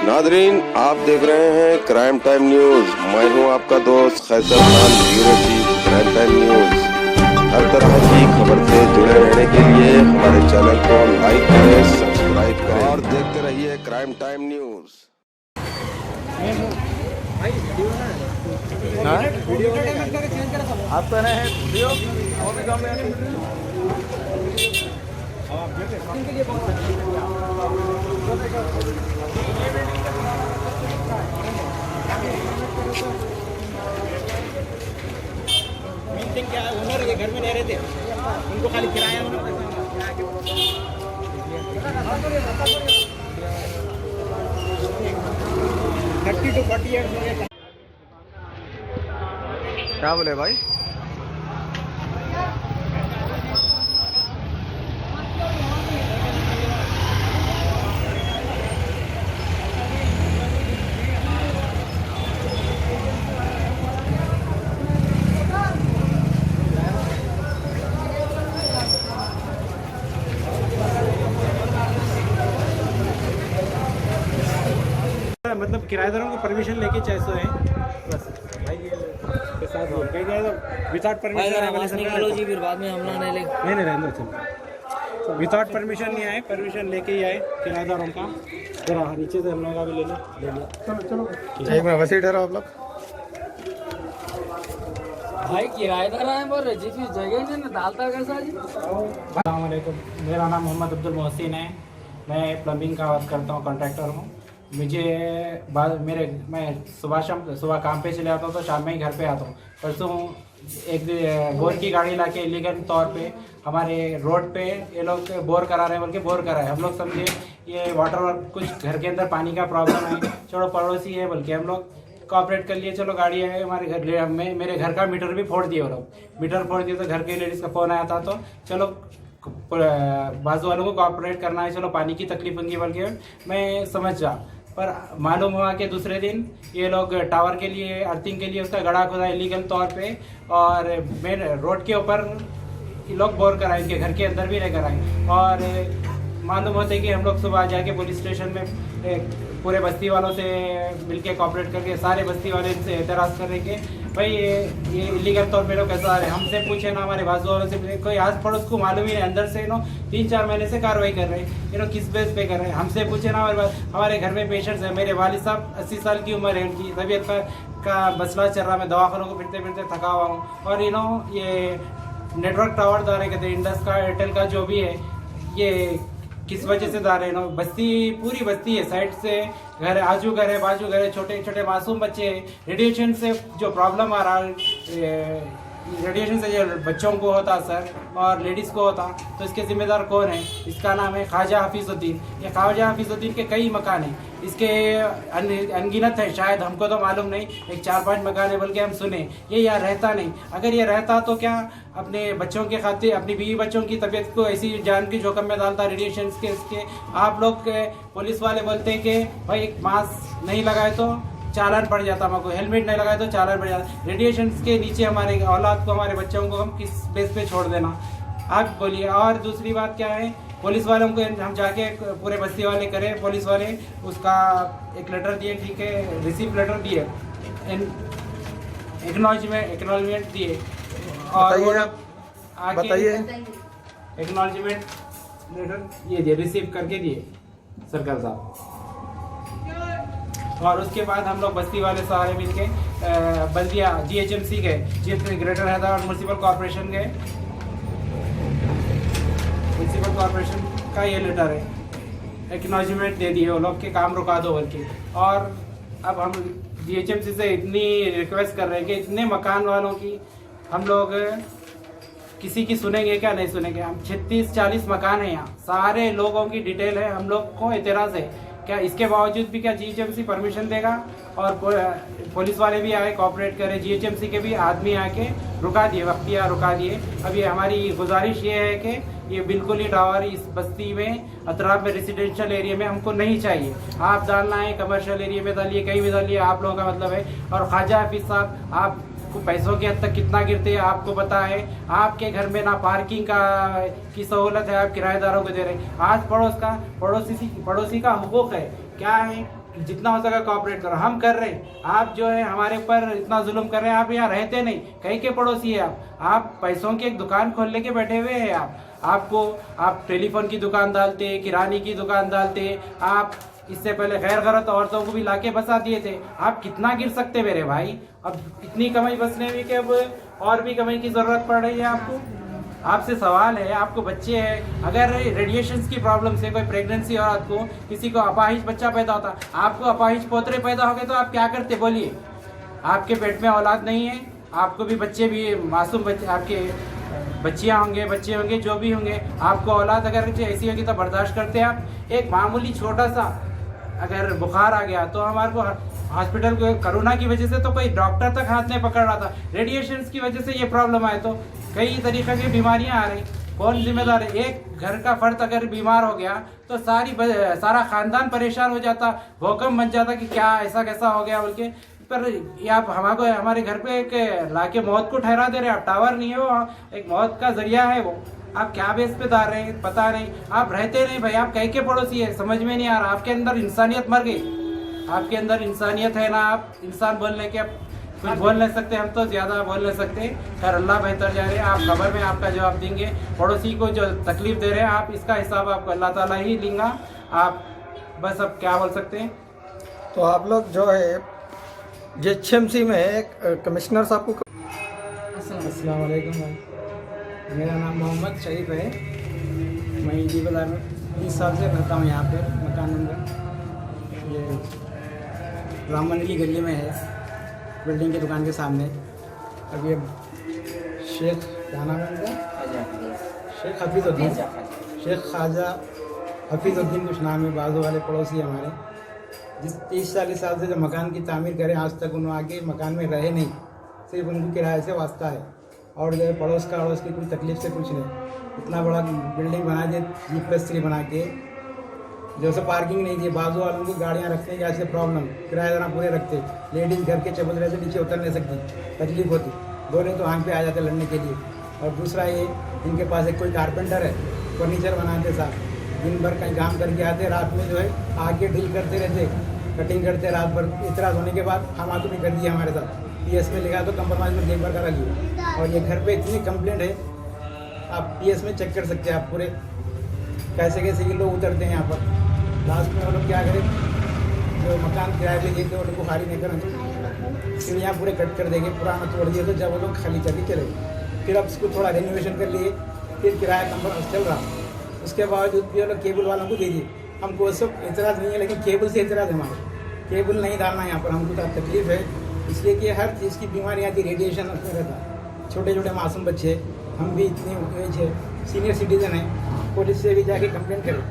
Nadreen, आप देख रहे हैं क्राइम टाइम न्यूज। मैं हूं आपका दोस्त Khaiser Khan, bureau chief crime time news. हर तरह की खबर से जुड़े रहने के लिए हमारे चैनल को लाइक करें, सब्सक्राइब करें और देखते रहिए क्राइम टाइम न्यूज। आप कर रहे हैं वीडियो और भी काम में मेन थिंग क्या है, ओनर ये घर में नहीं रहते, उनको खाली किराया 30 to 40 ईयर्स। क्या बोले भाई? मतलब किराएदारों को परमिशन लेके चाहिए है बस भाई, ये के साथ हो कहीं गए तो विदाउट परमिशन निकालो जी, फिर बाद में हमला नहीं ले नहीं रहना चल विदाउट परमिशन नहीं आए, परमिशन लेके ही आए किराएदारों का। जरा नीचे से हम लोगों का भी ले लिया। चलो एक मिनट वैसे ही ठहरो आप लोग। भाई किराएदार आए बोल रहे जी, जगह नहीं ना डालता कैसा जी। अस्सलाम वालेकुम, मेरा नाम मोहम्मद अब्दुल मोहसिन है। मैं प्लम्बिंग का वर्क करता हूँ, कॉन्ट्रैक्टर हूँ। मैं सुबह काम पे चले आता हूँ तो शाम में ही घर पे आता हूँ। परसों एक बोर की गाड़ी लाके इलीगल तौर पे हमारे रोड पे ये लोग बोर करा रहे हैं, बल्कि बोर कराए। हम लोग समझे ये वाटर वर्क कुछ घर के अंदर पानी का प्रॉब्लम है, चलो पड़ोसी है बल्कि हम लोग कोऑपरेट कर लिए। चलो गाड़ी है हमारे घर में, मेरे घर का मीटर भी फोड़ दिए वो लोग। मीटर फोड़ दिए तो घर के लेडीज़ का फ़ोन आया था, तो चलो बाजू वालों को कोऑपरेट करना है, चलो पानी की तकलीफ होंगी बल्कि मैं समझ जा। पर मालूम हुआ कि दूसरे दिन ये लोग टावर के लिए, अर्थिंग के लिए उसका गड़ा खुदा इलीगल तौर पे, और मेन रोड के ऊपर लोग बोर कराए, इनके घर के अंदर भी नहीं कराए। और मालूम होते कि हम लोग सुबह जाके पुलिस स्टेशन में पूरे बस्ती वालों से मिलके कोऑपरेट करके सारे बस्ती वाले इनसे एतराज़ कर रहे कि भाई ये इलीगल तौर पे लोग कैसा आ रहे हैं। हमसे पूछे ना, हमारे बाजू वालों से, कोई आस पड़ोस को मालूम ही नहीं, अंदर से 3-4 महीने से कार्रवाई कर रहे हैं, किस बेस पे कर रहे हैं। हमसे पूछे ना, हमारे घर में पेशेंट्स है। मेरे वालिद साहब 80 साल की उम्र है, उनकी तबीयत का मसला चल रहा है। मैं दवाखानों को फिरते फिरते थका हुआ हूँ। और ये नेटवर्क टावर दारे कहते हैं, इंडस का, एयरटेल का जो भी है, ये किस वजह से दारे बस्ती, पूरी बस्ती है, साइड से घर, आजू घर है, बाजू घर है, छोटे छोटे मासूम बच्चे हैं। रेडिएशन से जो प्रॉब्लम आ रहा है, रेडिएशन से जो बच्चों को होता सर और लेडीज़ को होता, तो इसके जिम्मेदार कौन है? इसका नाम है ख्वाजा हफीज़ुद्दीन। ये ख्वाजा हफीज़ुद्दीन के कई मकान हैं, इसके अनगिनत है, शायद हमको तो मालूम नहीं, एक 4-5 मकान है, बल्कि हम सुने ये यहाँ रहता नहीं। अगर ये रहता तो क्या अपने बच्चों के खातिर, अपनी बीवी बच्चों की तबीयत को ऐसी जान की जोखिम में डालता रेडिएशन के? इसके आप लोग पुलिस वाले बोलते हैं कि भाई मास्क नहीं लगाए तो चालान पड़ जाता, हमको हेलमेट नहीं लगाए तो चालान पड़ जाता। रेडिएशन के नीचे हमारे औलाद को, हमारे बच्चों को हम किस बेस पे छोड़ देना, आप बोलिए। और दूसरी बात क्या है, पुलिस वालों को हम जाके पूरे बस्ती वाले करें, पुलिस वाले उसका एक लेटर दिए, ठीक है, रिसीव लेटर दिए, एक्नॉलेजमेंट दिए, और बताइए एक्नॉलेजमेंट लेटर ये दिए, रिसीव करके दिए सरकार साहब। और उसके बाद हम लोग बस्ती वाले सारे मिलके बल्दिया GHMC गए, ग्रेटर हैदराबाद म्यूनसिपल कॉर्पोरेशन गए। म्यूनसिपल कॉर्पोरेशन का ये लेटर है, एक्नॉलेजमेंट दे दिए वो लोग के काम रुका दो बल्कि। और अब हम GHMC से इतनी रिक्वेस्ट कर रहे हैं कि इतने मकान वालों की हम लोग किसी की सुनेंगे क्या? नहीं सुनेंगे। हम 36-40 मकान है यहाँ, सारे लोगों की डिटेल है, हम लोग को एतराज़ है क्या? इसके बावजूद भी क्या GHMC परमिशन देगा? और पुलिस वाले भी आए, कोऑपरेट करे, GHMC के भी आदमी आके रुका दिए, वक्तिया रुका दिए। अब ये हमारी गुजारिश ये है कि ये बिल्कुल ही टावर इस बस्ती में, अतराफ में, रेसिडेंशियल एरिया में हमको नहीं चाहिए। आप डालना है कमर्शियल एरिया में डालिए, कहीं भी डालिए, आप लोगों का मतलब है। और ख्वाजा हफीज़ साहब, आप पैसों की हद तक कितना गिरते हैं आपको पता है। आपके घर में ना पार्किंग की सहूलत है, आप किराएदारों को दे रहे हैं। आज पड़ोसी का हुकूक है, क्या है जितना हो सका कोऑपरेट करो, हम कर रहे हैं। आप जो है हमारे ऊपर इतना जुल्म कर रहे हैं, आप यहाँ रहते नहीं, कहीं के पड़ोसी है आप पैसों की एक दुकान खोल लेके बैठे हुए हैं। आप टेलीफोन की दुकान डालते, किराने की दुकान डालते, आप इससे पहले गैर गरत औरतों को भी लाके बसा दिए थे। आप कितना गिर सकते मेरे भाई? अब इतनी कमाई बसने में कि अब और भी कमाई की जरूरत पड़ रही है आपको। आपसे सवाल है, आपको बच्चे हैं, अगर रेडिएशंस की प्रॉब्लम से कोई प्रेगनेंसी औरत को, किसी को अपाहिज बच्चा पैदा होता, आपको अपाहिज पोतरे पैदा हो गए तो आप क्या करते बोलिए? आपके पेट में औलाद नहीं है, आपको भी बच्चे भी मासूम बच्चे, आपके बच्चियाँ होंगे, बच्चे होंगे, जो भी होंगे, आपको औलाद अगर ऐसी होगी तो बर्दाश्त करते हैं आप? एक मामूली छोटा सा अगर बुखार आ गया तो हमारे को हॉस्पिटल को, कोरोना की वजह से तो कोई डॉक्टर तक हाथ नहीं पकड़ रहा था, रेडिएशन की वजह से ये प्रॉब्लम आए तो कई तरीके की बीमारियां आ रही। कौन जिम्मेदार है? एक घर का फर्द अगर बीमार हो गया तो सारा खानदान परेशान हो जाता, भूकंप बन जाता कि क्या ऐसा कैसा हो गया बोल के। पर ये आप हमारे घर पे एक लाके मौत को ठहरा दे रहे हैं। आप टावर नहीं है वो, एक मौत का जरिया है वो। आप क्या बेस पे डाल रहे हैं पता नहीं, आप रहते नहीं भाई, आप कहीं के पड़ोसी है, समझ में नहीं आ रहा। आपके अंदर इंसानियत मर गई, आपके अंदर इंसानियत है ना, आप इंसान बोलने के कुछ बोल नहीं सकते, हम तो ज़्यादा बोल नहीं सकते। खैर अल्लाह बेहतर जा रहे हैं, आप खबर में आपका जवाब देंगे। पड़ोसी को जो तकलीफ दे रहे हैं आप, इसका हिसाब आपको अल्लाह ताला ही लेगा। आप बस अब क्या बोल सकते हैं। तो आप लोग जो है JHMC में कमिश्नर साहब को अस्सलाम वालेकुम भाई, मेरा नाम मोहम्मद शरीफ है। मैं ईदी बाज़ार में 20 साल से रहता हूँ। यहाँ पे मकान नंबर ये राम मंदिर की गली में है, बिल्डिंग की दुकान के सामने। अब ये शेख दाना शेख हफीज़ुद्दीन, शेख ख्वाजा हफीज़ुद्दीन कुछ नाम है, बाजू वाले पड़ोसी हमारे, जिस 30-40 साल से जो मकान की तामीर करें आज तक उन्होंने आके मकान में रहे नहीं, सिर्फ उनको किराए से वास्ता है। और जो है पड़ोस की कोई तकलीफ से कुछ नहीं। इतना बड़ा बिल्डिंग बना दिए G+3 बना के, जैसे पार्किंग नहीं दी, बाजू वालों को गाड़ियाँ रखने की ऐसे प्रॉब्लम, किराएदार पूरे रखते, लेडीज़ घर के चबूतरे से नीचे उतर नहीं सकती, तकलीफ होती, दोनों तो आंख पे आ जाते लड़ने के लिए। और दूसरा ये, इनके पास एक कोई कारपेंटर है, फर्नीचर बनाते साथ, दिन भर कहीं काम करके आते, रात में जो है आके डील करते रहते, कटिंग करते रात भर। इतराज़ होने के बाद हम आके भी कर दिया हमारे साथ, PS में लिखा तो कंप्रोमाइज़ में देखभाल करा लिया। और ये घर पे इतनी कंप्लेंट है, आप PS में चेक कर सकते हैं आप पूरे, कैसे कैसे ये लोग उतरते हैं यहाँ पर। लास्ट में वो लोग क्या करें, जो मकान किराए पे देते वो लोग को खाली नहीं करें, सीढ़ियाँ पूरे कट कर देंगे, पुराना तोड़ दिए तो जब वो लोग खाली करके चले गए। फिर अब उसको थोड़ा रेनोवेशन कर लिए, फिर किराया नंबर चल रहा। उसके बावजूद भी वो लोग केबल वालों को दे दिए। हमको सब एतराज़ नहीं है, लेकिन केबल से एतराज़ है हमारे, केबल नहीं डालना यहाँ पर, हमको तो तकलीफ है। इसलिए कि हर चीज़ की बीमारी आती, रेडिएशन उसमें रहता, छोटे छोटे मासूम बच्चे, हम भी इतनी एज है, सीनियर सिटीज़न है, पुलिस से भी जाके कंप्लेंट करें,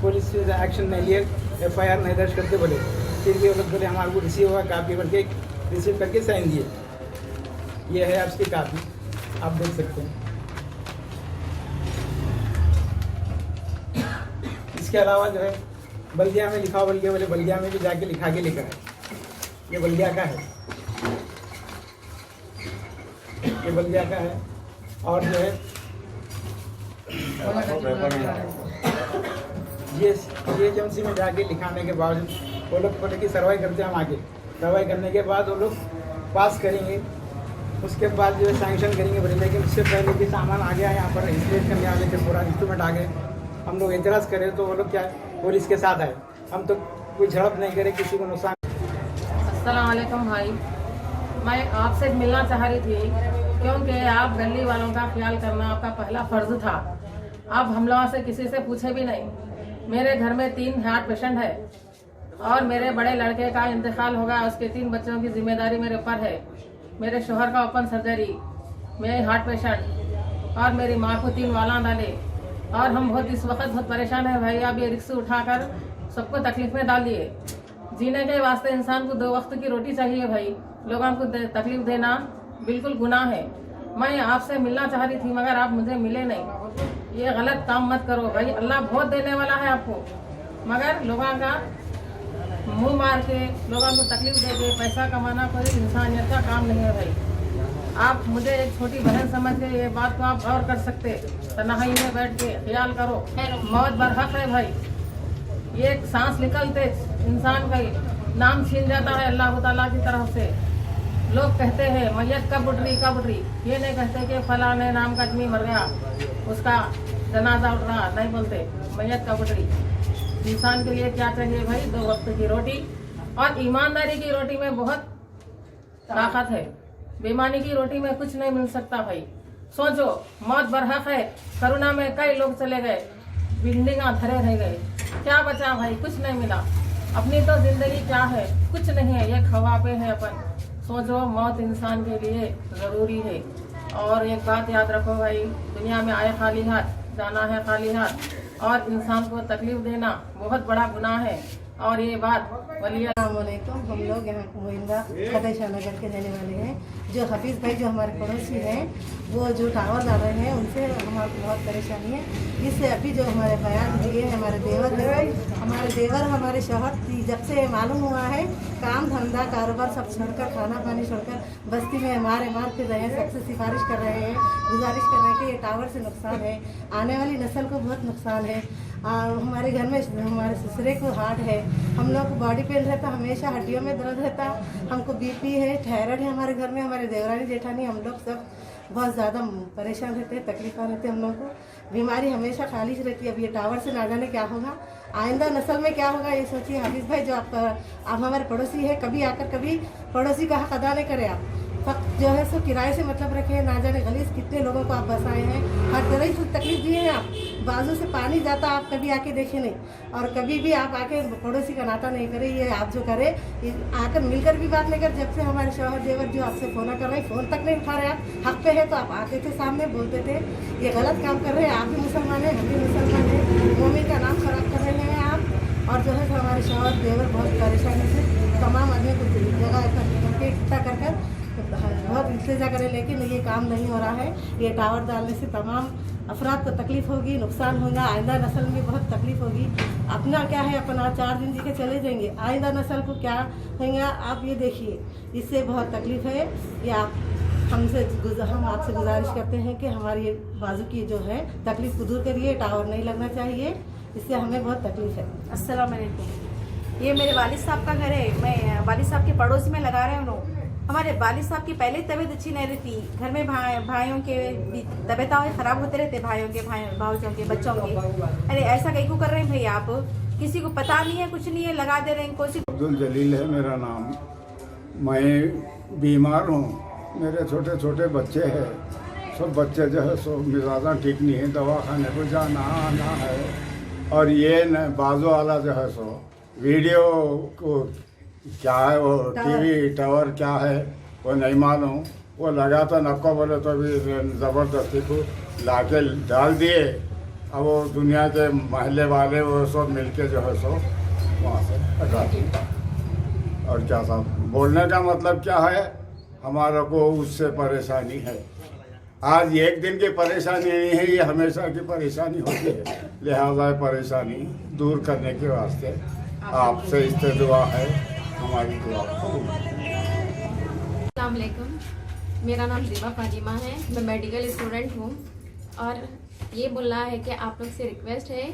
पुलिस से एक्शन नहीं लिए, FIR नहीं दर्ज करते बोले, फिर भी वो लोग बोले हमारे को रिसीव हुआ, कापी करके रिसीव करके साइन दिए। ये है आपकी कापी, आप देख सकते हैं। इसके अलावा जो है बल्दिया में लिखा, बल्दिया बोले बल्दिया में भी जाके लिखा के लेकर है, ये बल्दिया का है, ये बल्दिया का है। और जो है JHMC में जाके लिखाने के बाद वो लोग बोले कि सर्वाई करते हैं, हम आगे सर्वाई करने के बाद वो लोग पास करेंगे, उसके बाद जो है सैंक्शन करेंगे बोले। लेकिन उससे पहले भी सामान आ गया यहाँ पर इंस्टॉलेट करने आ गए, पूरा इंस्ट्रूमेंट आ गए, हम लोग एतराज़ करें तो वो लोग क्या पुलिस के साथ आए। हम तो कोई झड़प नहीं करे, किसी को नुकसान। अस्सलाम वालेकुम भाई, मैं आपसे मिलना चाह रही थी क्योंकि आप गली वालों का ख्याल करना आपका पहला फ़र्ज़ था। आप हम लोगों से किसी से पूछे भी नहीं। मेरे घर में 3 हार्ट पेशेंट है और मेरे बड़े लड़के का इंतकाल होगा, उसके 3 बच्चों की जिम्मेदारी मेरे ऊपर है। मेरे शोहर का ओपन सर्जरी, मेरे हार्ट पेशेंट और मेरी माँ को 3 वाला डाले। और हम इस वक्त बहुत परेशान है भाई। आप ये रिक्शे उठाकर सबको तकलीफ में डाल दिए। जीने के वास्ते इंसान को 2 वक्त की रोटी चाहिए भाई, लोगों को तकलीफ देना बिल्कुल गुनाह है। मैं आपसे मिलना चाह रही थी मगर आप मुझे मिले नहीं। ये गलत काम मत करो भाई, अल्लाह बहुत देने वाला है आपको, मगर लोगों का मुंह मार के लोगों को तकलीफ दे के पैसा कमाना कोई इंसानियत का काम नहीं है भाई। आप मुझे एक छोटी बहन समझ के ये बात को आप गौर कर सकते, तन्हाई में बैठ के ख्याल करो। मौत बरहक है भाई, ये एक सांस निकलते इंसान का नाम छीन जाता है अल्लाह ताला की तरफ से। लोग कहते हैं मैयत कब उठ रही, ये नहीं कहते कि फलाने नाम का आदमी मर गया, उसका जनाजा उठ रहा, नहीं बोलते मैयत कब उठ रही। इंसान के लिए क्या चाहिए भाई? 2 वक्त की रोटी, और ईमानदारी की रोटी में बहुत ताकत है, बेईमानी की रोटी में कुछ नहीं मिल सकता भाई। सोचो, मौत बरहक है, कोरोना में कई लोग चले गए, बिल्डिंग धरे रह गए, क्या बचा भाई? कुछ नहीं मिला। अपनी तो जिंदगी क्या है? कुछ नहीं है, ये खवा पे है अपन। सोचो, मौत इंसान के लिए जरूरी है। और एक बात याद रखो भाई, दुनिया में आए खाली हाथ, जाना है खाली हाथ, और इंसान को तकलीफ देना बहुत बड़ा गुनाह है। और ये बात अस्सलामुअलैकुम। हम लोग यहाँ मोइंदा खदेशा नगर के रहने वाले हैं। जो हफीज़ भाई जो हमारे पड़ोसी हैं, वो जो टावर डाल रहे हैं, उनसे हमारे बहुत परेशानी है। इससे अभी जो हमारे बयान दिए हैं हमारे देवर हमारे शौहर, जब से मालूम हुआ है, काम धंधा कारोबार सब छोड़कर, खाना पानी छोड़कर बस्ती में मार फिर रहे हैं। सबसे सिफारिश कर रहे हैं, गुजारिश कर रहे हैं कि ये टावर से नुकसान है, आने वाली नस्ल को बहुत नुकसान है। हमारे घर में हमारे ससुरे को हार्ट है, हम लोग को बॉडी पेन रहता, हमेशा हड्डियों में दर्द रहता, हमको बीपी है, थायराइड है हमारे घर में। हमारे देवरानी जेठानी हम लोग सब बहुत ज़्यादा परेशान रहते हैं, तकलीफा रहते हैं हम लोग को। बीमारी हमेशा खाली रहती है। अब ये टावर से ना जाने क्या होगा, आइंदा नस्ल में क्या होगा, ये सोचिए। हाफिज़ भाई जो आप हमारे पड़ोसी है, कभी आकर कभी पड़ोसी का हक अदा नहीं करे। आप फक्त जो है सो किराए से मतलब रखे हैं, ना जाने गलीस कितने लोगों को आप बसाए हैं, हर तरह की तकलीफ दिए हैं आप। बाजू से पानी जाता, आप कभी आके देखे नहीं, और कभी भी आप आके पड़ोसी का नाता नहीं करे। ये आप जो करे, आकर मिलकर भी बात नहीं कर। जब से हमारे शौहर देवर जो आपसे फ़ोन कर रहे हैं, फ़ोन तक नहीं उठा रहे, आप हक पे है तो आप आते थे, सामने बोलते थे ये गलत काम कर रहे हैं, आप भी मुसलमान हैं, हम भी मुसलमान हैं, मोमिन का नाम खराब कर रहे हैं आप। और जो है हमारे शौहर देवर बहुत परेशानी से तमाम आदमी को जगह करके इकट्ठा कर बहुत इंतजा करें, लेकिन ये काम नहीं हो रहा है। ये टावर डालने से तमाम अफराद को तकलीफ होगी, नुकसान होगा, आइंदा नस्ल में बहुत तकलीफ होगी। अपना क्या है, अपना 4 दिन जी के चले जाएंगे, आइंदा नस्ल को क्या होगा आप ये देखिए। इससे बहुत तकलीफ है। ये आप हम आपसे गुजारिश करते हैं कि हमारी ये बाजू की जो है तकलीफ को दूर करिए, टावर नहीं लगना चाहिए, इससे हमें बहुत तकलीफ है। अस्सलाम वालेकुम। ये मेरे वालिद साहब का घर है, मैं वालिद साहब के पड़ोस में लगा रहे हैं। हमारे वालिद साहब की पहले तबीयत अच्छी नहीं रहती, घर में भाइयों के तबीयत ख़राब होते रहते, भाइयों के बच्चों के। अरे ऐसा कहीं को कर रहे हैं भाई आप? किसी को पता नहीं है, कुछ नहीं है, लगा दे रहे हैं। कोशिश अब्दुल जलील है मेरा नाम। मैं बीमार हूँ, मेरे छोटे छोटे बच्चे हैं, सब बच्चे जो है सो मिजाजा ठीक नहीं है, दवाखाने को जाना आना है। और ये न बाजू वाला जो है सो वीडियो को क्या है, वो टीवी टावर क्या है वो नहीं मालूम, वो लगा तो नक्को बोले तो भी ज़बरदस्ती को लाके डाल दिए। अब वो दुनिया के महल्ले वाले वो सब मिलके जो है सो वहाँ से हटा दिए। और क्या साहब बोलने का मतलब क्या है, हमारा को उससे परेशानी है। आज एक दिन की परेशानी नहीं है, ये हमेशा की परेशानी होती है। लिहाजा परेशानी दूर करने के वास्ते आपसे इससे दुआ है, हमारी दुआ। अस्सलाम वालेकुम, मेरा नाम ज़िबा फातिमा है, मैं मेडिकल स्टूडेंट हूँ। और ये बोलना है कि आप लोग से रिक्वेस्ट है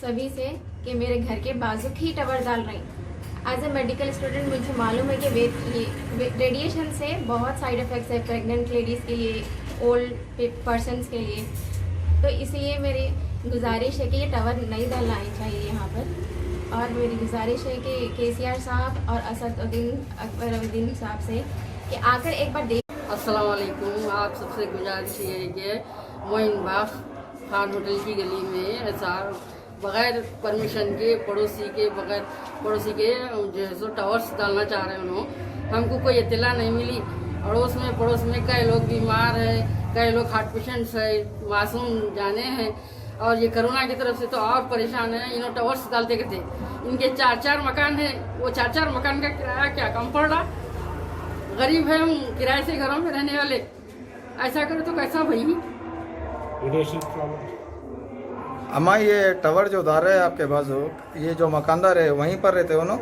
सभी से कि मेरे घर के बाजू ही टावर डाल रहे हैं। एज ए मेडिकल स्टूडेंट मुझे मालूम है कि रेडिएशन से बहुत साइड इफ़ेक्ट्स है प्रेग्नेंट लेडीज़ के लिए, ओल्ड पर्सनस के लिए। तो इसलिए मेरी गुजारिश है कि ये टावर नहीं डालना चाहिए यहाँ पर। और मेरी गुजारिश है कि KCR साहब और असदुद्दीन साहब से कि आकर एक बार देख। अस्सलाम वालेकुम। आप सबसे गुजारिश ये है कि मोइन बाग खान होटल की गली में ऐसा बग़ैर परमिशन के बगैर पड़ोसी के जो है सो टावर्स डालना चाह रहे हैं उन्होंने। हमको कोई इत्तला नहीं मिली। पड़ोस में कई लोग बीमार हैं, कई लोग हार्ट पेशेंट्स है, मासूम जाने हैं। और ये कोरोना की तरफ से तो और परेशान है। इन्होंने टावर्स डालते थे, इनके 4 मकान हैं, वो 4 मकान का किराया क्या कम पड़ रहा? गरीब है हम, किराए से घरों में रहने वाले, ऐसा करो तो कैसा भाई? अम्मा ये टावर जो डाल रहे हैं आपके बाजू, ये जो मकानदार है वहीं पर रहते हो ना?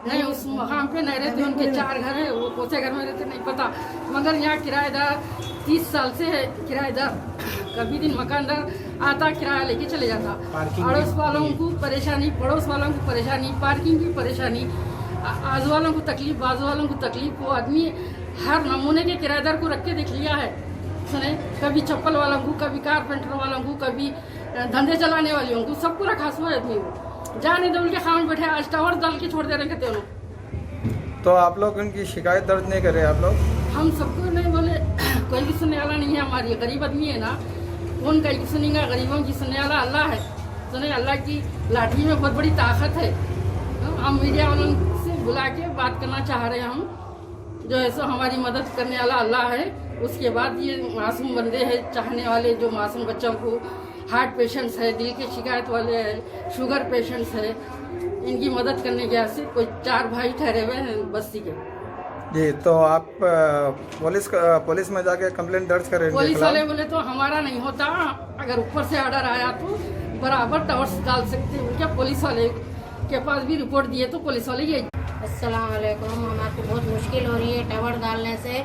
नहीं, उस मकान पे नहीं रहते, उनके 4 घर है, वो कौन से घर में रहते नहीं पता। मगर यहाँ किराएदार 30 साल से है, किराएदार कभी दिन मकानदार आता किराया लेके चले जाता। पार्किंग अड़ोस वालों को परेशानी, पड़ोस वालों को परेशानी, पार्किंग की परेशानी, आजू वालों को तकलीफ, बाजू वालों को तकलीफ। वो आदमी हर नमूने के किराएदार को रख के देख लिया है उसने, कभी चप्पल वालों को, कभी कारपेंटर वालों को, कभी धंधे चलाने वालों को, सबको रखा हुआ आदमी। वो जाने दो उनके खान बैठे, आज टावर डाल के छोड़ दे रहे हैं। तो आप लोग उनकी शिकायत दर्ज नहीं करे? आप लोग हम सबको नहीं बोले, कोई भी सुनने वाला नहीं है। हमारी गरीब आदमी है ना, कौन कहीं सुनेगा? गरीबों की सुनने वाला अल्लाह है। सुने, अल्लाह की लाठी में बहुत बड़ी ताकत है। हम मीडिया वालों से बुला के बात करना चाह रहे हैं। हम जो है सो हमारी मदद करने वाला अल्लाह है। उसके बाद ये मासूम बंदे हैं, चाहने वाले, जो मासूम बच्चों को, हार्ट पेशेंट्स है, दिल के शिकायत वाले हैं, शुगर पेशेंट्स है, इनकी मदद करने के वास्ते कोई 4 भाई ठहरे हुए हैं बस्ती के। जी, तो आप पुलिस में जाके कंप्लेंट दर्ज करेंगे? पुलिस वाले बोले तो हमारा नहीं होता, अगर ऊपर से ऑर्डर आया तो बराबर टावर्स डाल सकते हैं। क्या पुलिस वाले के पास भी रिपोर्ट दिए तो पुलिस वाले ये। अस्सलाम वालेकुम। हमारे बहुत मुश्किल हो रही है टावर डालने से,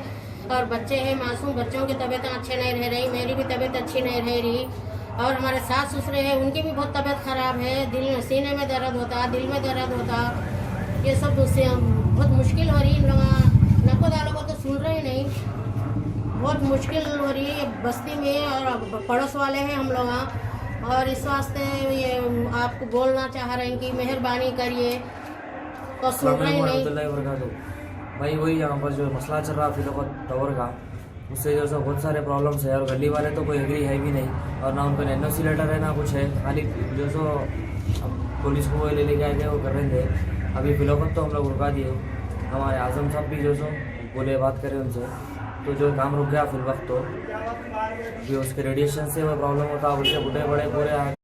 और बच्चे हैं मासूम, बच्चों की तबीयत अच्छी नहीं रह रही, मेरी भी तबीयत अच्छी नहीं रह रही, और हमारे सास ससुरे हैं उनकी भी बहुत तबीयत ख़राब है। दिल सीने में दर्द होता, दिल में दर्द होता, ये सब उससे बहुत मुश्किल हो रही है। इन लोग नको दालों को तो सुन रहे नहीं, बहुत मुश्किल हो रही है बस्ती में, और पड़ोस वाले हैं हम लोग। और इस वास्ते ये आपको बोलना चाह रहे हैं कि मेहरबानी करिए, तो सुन रहे नहीं। भाई वही यहाँ पर जो मसला चल रहा फिर टावर का, उससे जो सो बहुत सारे प्रॉब्लम्स है, और गली वाले तो कोई एग्री है भी नहीं, और ना उनका NOC लेटर है ना कुछ है, खाली जो सो पुलिस को वो ले आए थे वो कर रहे थे। अभी फिलहाल तो हम लोग रुका दिए। हमारे आजम साहब भी जो सो बोले बात करें उनसे, तो जो काम रुक गया फिर वक्त, तो भी उसके रेडिएशन से वो प्रॉब्लम होता, उसके बूढ़े बड़े पूरे